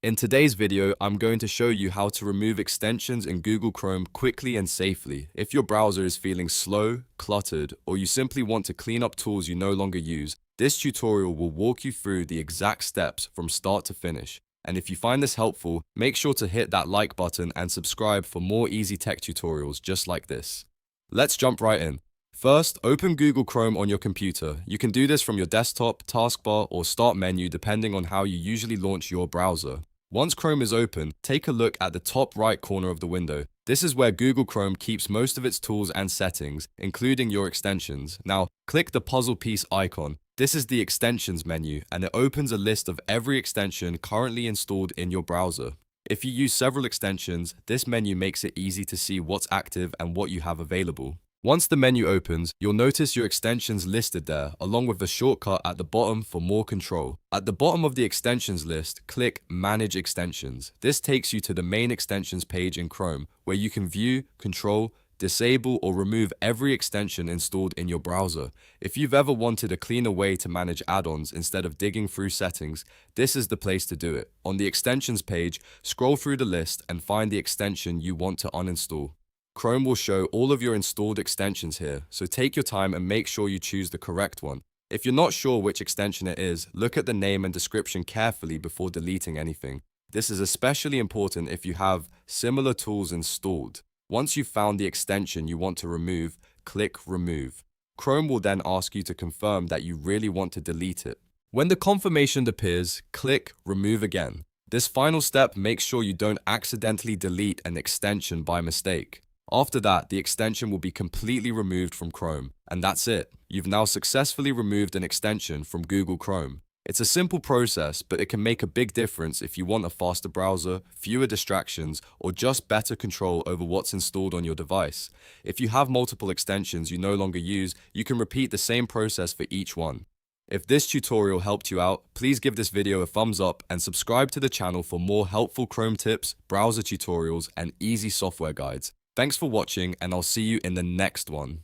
In today's video, I'm going to show you how to remove extensions in Google Chrome quickly and safely. If your browser is feeling slow, cluttered, or you simply want to clean up tools you no longer use, this tutorial will walk you through the exact steps from start to finish. And if you find this helpful, make sure to hit that like button and subscribe for more easy tech tutorials just like this. Let's jump right in. First, open Google Chrome on your computer. You can do this from your desktop, taskbar, or start menu depending on how you usually launch your browser. Once Chrome is open, take a look at the top right corner of the window. This is where Google Chrome keeps most of its tools and settings, including your extensions. Now, click the puzzle piece icon. This is the extensions menu, and it opens a list of every extension currently installed in your browser. If you use several extensions, this menu makes it easy to see what's active and what you have available. Once the menu opens, you'll notice your extensions listed there, along with the shortcut at the bottom for more control. At the bottom of the extensions list, click Manage Extensions. This takes you to the main extensions page in Chrome, where you can view, control, disable, or remove every extension installed in your browser. If you've ever wanted a cleaner way to manage add-ons instead of digging through settings, this is the place to do it. On the extensions page, scroll through the list and find the extension you want to uninstall. Chrome will show all of your installed extensions here, so take your time and make sure you choose the correct one. If you're not sure which extension it is, look at the name and description carefully before deleting anything. This is especially important if you have similar tools installed. Once you've found the extension you want to remove, click Remove. Chrome will then ask you to confirm that you really want to delete it. When the confirmation appears, click Remove again. This final step makes sure you don't accidentally delete an extension by mistake. After that, the extension will be completely removed from Chrome. And that's it. You've now successfully removed an extension from Google Chrome. It's a simple process, but it can make a big difference if you want a faster browser, fewer distractions, or just better control over what's installed on your device. If you have multiple extensions you no longer use, you can repeat the same process for each one. If this tutorial helped you out, please give this video a thumbs up and subscribe to the channel for more helpful Chrome tips, browser tutorials, and easy software guides. Thanks for watching, and I'll see you in the next one.